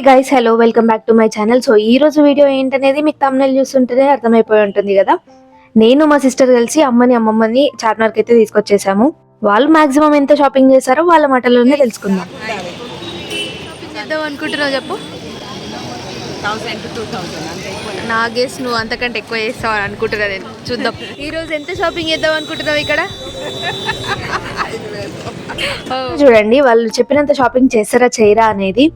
Guys hello welcome back to my channel. So ఈ రోజు video ఏంటనేది మీకు thumbnail చూస్తుంటేనే అర్థమైపోయి ఉంటుంది కదా. నేను మా సిస్టర్ కలిసి అమ్మని అమ్మమ్మని చార్మినార్కి అయితే తీసుకొచ్చేసాము. వాళ్ళు మాక్సిమం ఎంత షాపింగ్ చేశారో వాళ్ళ మాటల్లోనే తెలుసుకుందాం. షాపింగ్ చేద్దాం అనుకుంటున్నావు చెప్పు. 1000 to 2000 అంతే ఎక్కువ. నా గెస్ నువ్వు అంతకంటే ఎక్కువ చేస్తావు అని అనుకుంటున్నా నేను. చూద్దాం ఈ రోజు ఎంత షాపింగ్ చేద్దాం అనుకుంటున్నావు ఇక్కడ. చూడండి వాళ్ళు చెప్పినంత షాపింగ్ చేస్తారా చేయరా అనేది.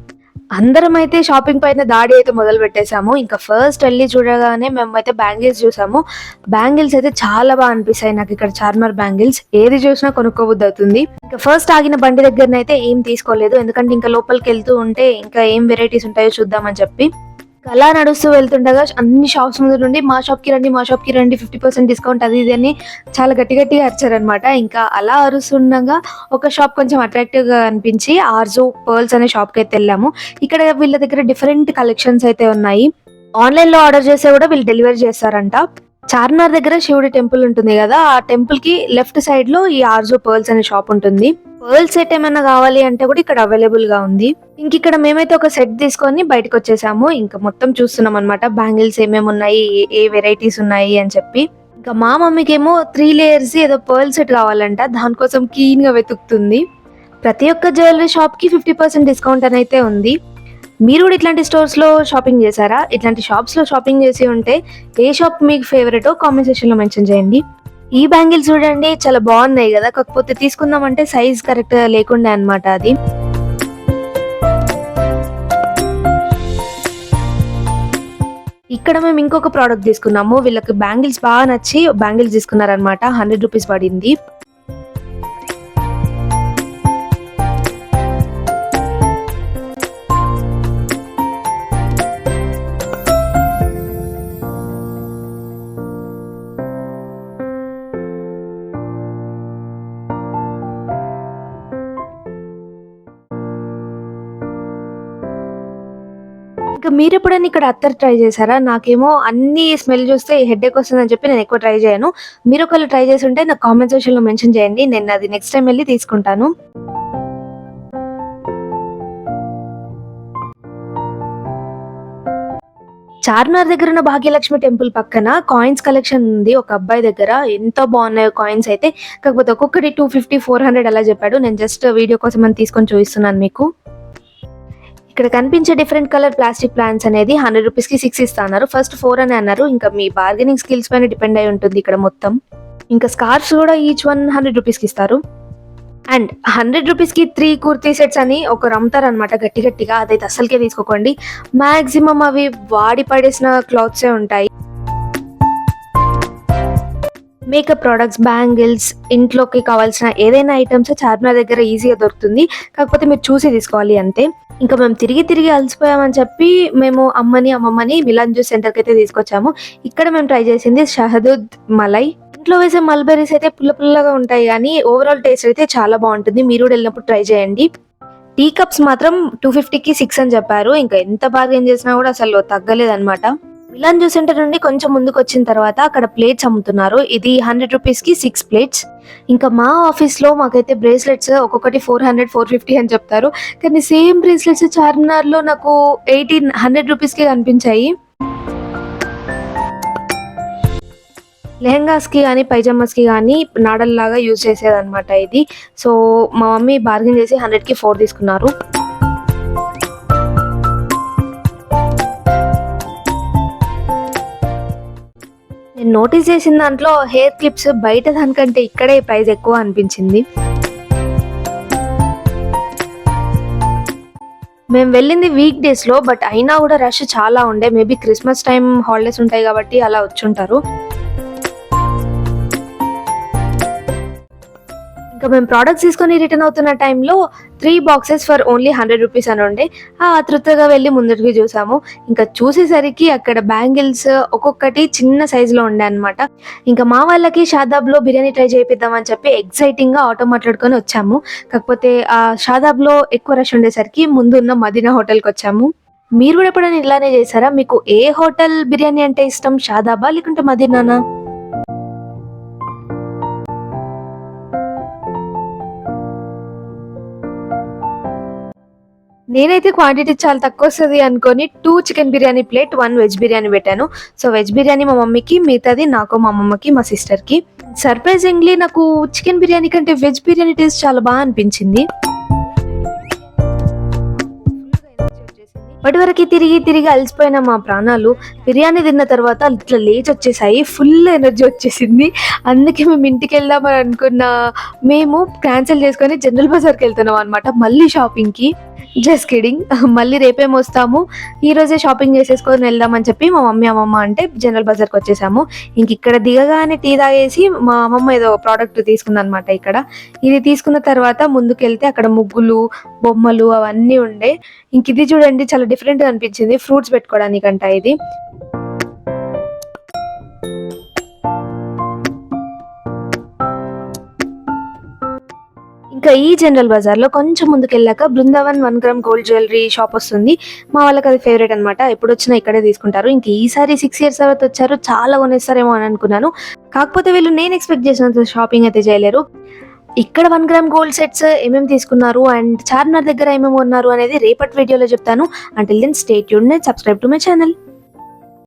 అందరం అయితే షాపింగ్ పైన దాడి అయితే మొదలు పెట్టేశాము. ఇంకా ఫస్ట్ వెళ్ళి చూడగానే మేమైతే బ్యాంగిల్స్ చూసాము. బ్యాంగిల్స్ అయితే చాలా బాగా అనిపిస్తాయి నాకు ఇక్కడ చార్మినార్ బ్యాంగిల్స్. ఏది చూసినా కొనుక్కోబుద్ది అవుతుంది. ఇంకా ఫస్ట్ ఆగిన బండి దగ్గరనైతే ఏం తీసుకోలేదు, ఎందుకంటే ఇంకా లోపలికి వెళ్తూ ఉంటే ఇంకా ఏం వెరైటీస్ ఉంటాయో చూద్దామని చెప్పి అలా నడుస్తూ వెళ్తుండగా అన్ని షాప్స్ ముందు నుండి మా షాప్కి రండి 50% డిస్కౌంట్ అది ఇది అని చాలా గట్టిగా అరిచారనమాట. ఇంకా అలా అరుస్తుండగా ఒక షాప్ కొంచెం అట్రాక్టివ్ గా అనిపించి ఆర్జో పర్ల్స్ అనే షాప్కి అయితే వెళ్ళాము. ఇక్కడ వీళ్ళ దగ్గర డిఫరెంట్ కలెక్షన్స్ అయితే ఉన్నాయి. ఆన్లైన్ లో ఆర్డర్ చేస్తే కూడా వీళ్ళు డెలివరీ చేస్తారంట. చార్మినార్ దగ్గర శివుడి టెంపుల్ ఉంటుంది కదా, ఆ టెంపుల్ కి లెఫ్ట్ సైడ్ లో ఈ ఆర్జో పర్ల్స్ అనే షాప్ ఉంటుంది. పర్ల్ సెట్ ఏమైనా కావాలి అంటే కూడా ఇక్కడ అవైలబుల్ గా ఉంది. ఇంక ఇక్కడ మేమైతే ఒక సెట్ తీసుకొని బయటకు వచ్చేసాము. ఇంకా మొత్తం చూస్తున్నాం అనమాట బ్యాంగిల్స్ ఏమేమి ఉన్నాయి, ఏ వెరైటీస్ ఉన్నాయి అని చెప్పి. ఇంకా మా మమ్మీకి ఏమో 3 లేయర్స్ ఏదో పర్ల్ సెట్ కావాలంట, దానికోసం కీన్ గా వెతుకుతుంది. ప్రతి ఒక్క జ్యువెలరీ షాప్ కి 50% డిస్కౌంట్ అని అయితే ఉంది. మీరు కూడా ఇట్లాంటి స్టోర్స్ లో షాపింగ్ చేశారా? ఇట్లాంటి షాప్స్ లో షాపింగ్ చేసి ఉంటే ఏ షాప్ మీకు ఫేవరెటో కామెంట్ సెక్షన్ లో మెన్షన్ చేయండి. ఈ బ్యాంగిల్స్ చూడండి చాలా బాగున్నాయి కదా, కాకపోతే తీసుకుందామంటే సైజ్ కరెక్ట్ లేకుండా అన్నమాట అది. ఇక్కడ మేము ఇంకొక ప్రోడక్ట్ తీసుకున్నాము. వీళ్ళకి బ్యాంగిల్స్ బాగా నచ్చి బ్యాంగిల్స్ తీసుకున్నారనమాట. 100 రూపీస్ పడింది. ఇంకా మీరు ఎప్పుడైనా ఇక్కడ అత్తర్ ట్రై చేశారా? నాకేమో అన్ని స్మెల్ చూస్తే హెడేక్ వస్తుందని చెప్పి నేను ఎక్కువ ట్రై చేయను. మీరు ఒకవేళ ట్రై చేసి ఉంటే నాకు కామెంట్ సెక్షన్ లో మెన్షన్ చేయండి, నేను అది నెక్స్ట్ టైం వెళ్ళి తీసుకుంటాను. చార్మినార్ దగ్గర ఉన్న భాగ్యలక్ష్మి టెంపుల్ పక్కన కాయిన్స్ కలెక్షన్ ఉంది ఒక అబ్బాయి దగ్గర. ఎంత బాగున్నాయో కాయిన్స్ అయితే, కాకపోతే ఒక్కొక్కటి 250 400 అలా చెప్పాడు. నేను జస్ట్ వీడియో కోసం అని తీసుకొని చూపిస్తున్నాను మీకు. ఇక్కడ కనిపించే డిఫరెంట్ కలర్ ప్లాస్టిక్ ప్లాంట్స్ అనేది 100 రూపీస్ కి 6 ఇస్తున్నారు. ఫస్ట్ 4 అని అన్నారు. ఇంకా మీ బార్గెనింగ్ స్కిల్స్ పైన డిపెండ్ అయి ఉంటుంది ఇక్కడ మొత్తం. ఇంకా స్కార్ఫ్స్ కూడా ఈచ్ 100 రూపీస్ కి ఇస్తారు. అండ్ 100 రూపీస్ కి 3 కుర్తీ సెట్స్ అని ఒకరు అమ్ముతారు అనమాట గట్టిగా. అదైతే అస్సలకే తీసుకోకండి. మాక్సిమం అవి వాడి పడేసిన క్లాత్సే ఉంటాయి. మేకప్ ప్రోడక్ట్స్, బ్యాంగిల్స్, ఇంట్లోకి కావాల్సిన ఏదైనా ఐటమ్స్ చార్మినార్ దగ్గర ఈజీగా దొరుకుతుంది. కాకపోతే మీరు చూసి తీసుకోవాలి అంతే. ఇంకా మేము తిరిగి అలసిపోయామని చెప్పి మేము అమ్మమ్మని మిలాన్ జ్యూస్ సెంటర్కి అయితే తీసుకొచ్చాము. ఇక్కడ మేము ట్రై చేసింది షహదూద్ మలై. ఇంట్లో వేసే మల్బెరీస్ అయితే పుల్లగా ఉంటాయి, కానీ ఓవరాల్ టేస్ట్ అయితే చాలా బాగుంటుంది. మీరు కూడా వెళ్ళినప్పుడు ట్రై చేయండి. టీ కప్స్ మాత్రం 250కి 6 అని చెప్పారు. ఇంకా ఎంత బార్గెన్ చేసినా కూడా అసలు తగ్గలేదన్నమాట. మిలాన్ జ్యూస్ సెంటర్ నుండి కొంచెం ముందుకు వచ్చిన తర్వాత అక్కడ ప్లేట్స్ అమ్ముతున్నారు. ఇది 100 రూపీస్ కి 6 ప్లేట్స్. ఇంకా మా ఆఫీస్ లో మాకైతే బ్రేస్లెట్స్ ఒక్కొక్కటి 400 450 అని చెప్తారు, కానీ సేమ్ బ్రేస్లెట్స్ చార్మినార్ లో నాకు 100 రూపీస్ కి కనిపించాయి. లెహంగాస్ కి కానీ పైజామాస్ కి కానీ నాడల్ లాగా యూజ్ చేసేదన్నమాట ఇది. సో మా మమ్మీ బార్గెన్ చేసి 100కి 4 తీసుకున్నారు. నేను నోటీస్ చేసిన దాంట్లో హెయిర్ క్లిప్స్ బయట దానికంటే ఇక్కడే ప్రైస్ ఎక్కువ అనిపించింది. మేము వెళ్ళింది వీక్ డేస్ లో, బట్ అయినా కూడా రష్ చాలా ఉండే. మేబీ క్రిస్మస్ టైం హాలిడేస్ ఉంటాయి కాబట్టి అలా వచ్చుంటారు. ఇంకా మేము ప్రోడక్ట్స్ తీసుకొని రిటర్న్ అవుతున్న టైంలో 3 బాక్సెస్ ఫర్ ఓన్లీ 100 రూపీస్ అని ఉండే. ఆతృతగా వెళ్ళి ముందటికి చూసాము. ఇంకా చూసేసరికి అక్కడ బ్యాంగిల్స్ ఒక్కొక్కటి చిన్న సైజులో ఉండే అనమాట. ఇంకా మా వాళ్ళకి షాదాబ్ లో బిర్యానీ ట్రై చేపిద్దామని చెప్పి ఎక్సైటింగ్ గా ఆటో మాట్లాడుకొని వచ్చాము. కాకపోతే ఆ షాదాబ్ లో ఎక్కువ రష్ ఉండేసరికి ముందున్న మదీనా హోటల్కి వచ్చాము. మీరు కూడా ఎప్పుడైనా ఇలానే చేశారా? మీకు ఏ హోటల్ బిర్యానీ అంటే ఇష్టం, షాదాబా లేకుంటే మదీనానా? నేనైతే క్వాంటిటీ చాలా తక్కువ వస్తుంది అనుకొని 2 chicken biryani plate 1 veg biryani పెట్టాను. సో వెజ్ బిర్యానీ మా మమ్మీకి, మిగతాది నాకు, మా అమ్మమ్మకి, మా సిస్టర్కి. సర్ప్రైజింగ్లీ నాకు చికెన్ బిర్యానీ కంటే వెజ్ బిర్యానీ టేస్ట్ చాలా బాగా అనిపించింది. ఇప్పటివరకు తిరిగి అలసిపోయిన మా ప్రాణాలు బిర్యానీ తిన్న తర్వాత ఇట్లా లేచి వచ్చేసాయి. ఫుల్ ఎనర్జీ వచ్చేసింది. అందుకే మేము ఇంటికి వెళ్దామని అనుకున్న మేము క్యాన్సిల్ చేసుకొని జనరల్ బజార్కి వెళ్తున్నాం అనమాట, మళ్ళీ షాపింగ్కి. జస్ట్ కిడింగ్, మళ్ళీ రేపేమో వస్తాము, ఈ రోజే షాపింగ్ చేసేసుకొని వెళ్దామని చెప్పి మా మమ్మీ అమ్మమ్మ అంటే జనరల్ బజార్కి వచ్చేసాము. ఇంక ఇక్కడ దిగగానే టీ తాగేసి మా అమ్మమ్మ ఏదో ప్రోడక్ట్ తీసుకుందనమాట. ఇక్కడ ఇది తీసుకున్న తర్వాత ముందుకెళ్తే అక్కడ ముగ్గులు, బొమ్మలు అవన్నీ ఉండే. ఇంక ఇది చూడండి చాలా డిఫరెంట్గా అనిపించింది, ఫ్రూట్స్ పెట్టుకోవడానికంట ఇది. ఇంకా ఈ జనరల్ బజార్లో కొంచెం ముందుకెళ్ళాక Brindavan 1 gram gold jewellery shop వస్తుంది. మా వాళ్ళకి అది ఫేవరెట్ అనమాట, ఎప్పుడు వచ్చినా ఇక్కడే తీసుకుంటారు. ఇంక ఈసారి 6 years తర్వాత వచ్చారు, చాలా కొనేస్తారేమో అని అనుకున్నాను. కాకపోతే వీళ్ళు నేను ఎక్స్పెక్ట్ చేసినంత షాపింగ్ అయితే చేయలేరు. ఇక్కడ 1 గ్రామ్ గోల్డ్ సెట్స్ ఏమేమి తీసుకున్నారు అండ్ చార్మినార్ దగ్గర ఏమేమి ఉన్నారు అనేది రేపటి వీడియోలో చెప్తాను. Until then stay tuned and subscribe to my channel.